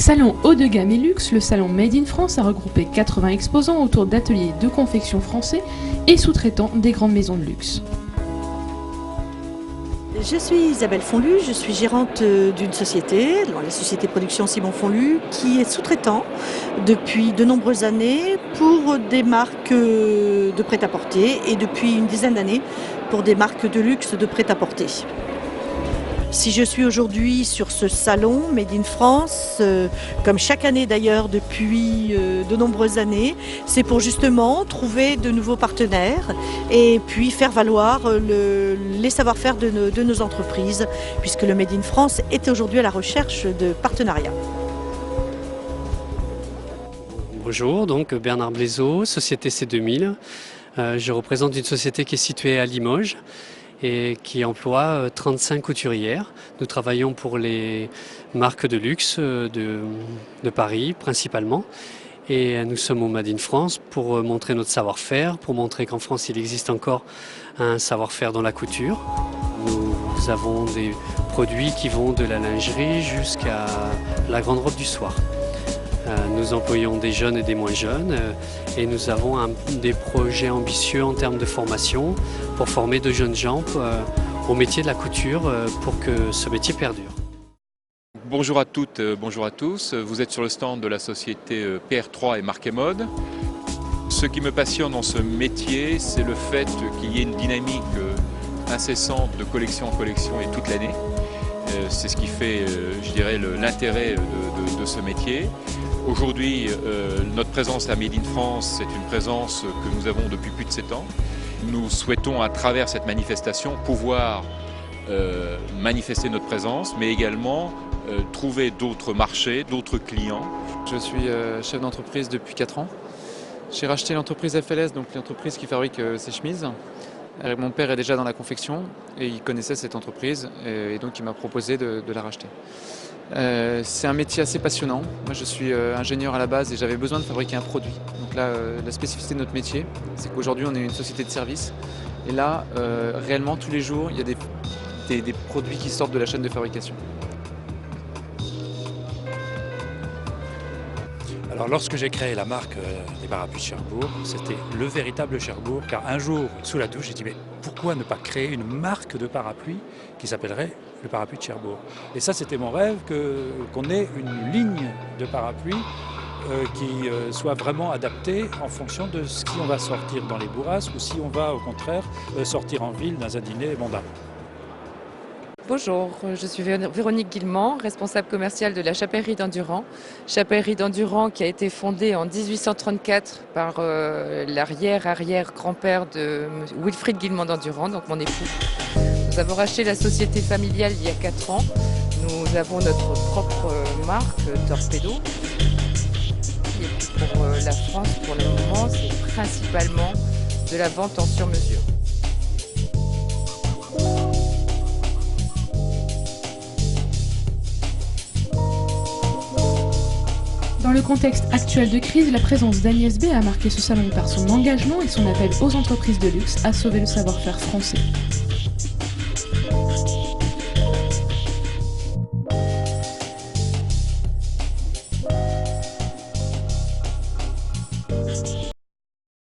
Salon haut de gamme et luxe, le salon Made in France a regroupé 80 exposants autour d'ateliers de confection français et sous-traitants des grandes maisons de luxe. Je suis Isabelle Fonlu, je suis gérante d'une société, la société Production Simon Fonlu, qui est sous-traitant depuis de nombreuses années pour des marques de prêt-à-porter et depuis une dizaine d'années pour des marques de luxe de prêt-à-porter. Si je suis aujourd'hui sur ce salon Made in France, comme chaque année d'ailleurs depuis de nombreuses années, c'est pour justement trouver de nouveaux partenaires et puis faire valoir les savoir-faire de nos entreprises, puisque le Made in France est aujourd'hui à la recherche de partenariats. Bonjour, donc Bernard Blaiseau, société C2000. Je représente une société qui est située à Limoges et qui emploie 35 couturières. Nous travaillons pour les marques de luxe de Paris principalement. Et nous sommes au Made in France pour montrer notre savoir-faire, pour montrer qu'en France il existe encore un savoir-faire dans la couture. Nous avons des produits qui vont de la lingerie jusqu'à la grande robe du soir. Nous employons des jeunes et des moins jeunes et nous avons des projets ambitieux en termes de formation pour former de jeunes gens au métier de la couture pour que ce métier perdure. Bonjour à toutes, bonjour à tous. Vous êtes sur le stand de la société PR3 et Marque et Mode. Ce qui me passionne dans ce métier, c'est le fait qu'il y ait une dynamique incessante de collection en collection et toute l'année. C'est ce qui fait, je dirais, l'intérêt de ce métier. Aujourd'hui, notre présence à Made in France, c'est une présence que nous avons depuis plus de 7 ans. Nous souhaitons, à travers cette manifestation, pouvoir manifester notre présence, mais également trouver d'autres marchés, d'autres clients. Je suis chef d'entreprise depuis 4 ans. J'ai racheté l'entreprise FLS, donc l'entreprise qui fabrique ces chemises. Mon père est déjà dans la confection et il connaissait cette entreprise et donc il m'a proposé de la racheter. C'est un métier assez passionnant. Moi je suis ingénieur à la base et j'avais besoin de fabriquer un produit. Donc là, la spécificité de notre métier, c'est qu'aujourd'hui on est une société de service. Et là, réellement tous les jours, il y a des produits qui sortent de la chaîne de fabrication. Alors lorsque j'ai créé la marque des parapluies de Cherbourg, c'était le véritable Cherbourg, car un jour, sous la douche, j'ai dit mais pourquoi ne pas créer une marque de parapluies qui s'appellerait le parapluie de Cherbourg? Et ça c'était mon rêve, qu'on ait une ligne de parapluies qui soit vraiment adaptée en fonction de ce qui on va sortir dans les bourrasques ou si on va au contraire sortir en ville dans un dîner mondain. Bonjour, je suis Véronique Guillemant, responsable commerciale de la Chapellerie d'Endurant. Chapellerie d'Endurant qui a été fondée en 1834 par l'arrière-arrière-grand-père de Wilfrid Guillemant d'Endurant, donc mon époux. Nous avons racheté la société familiale il y a 4 ans. Nous avons notre propre marque, Torpedo. Et puis pour la France, pour le moment, c'est principalement de la vente en sur-mesure. Dans le contexte actuel de crise, la présence d'Agnès B a marqué ce salon par son engagement et son appel aux entreprises de luxe à sauver le savoir-faire français.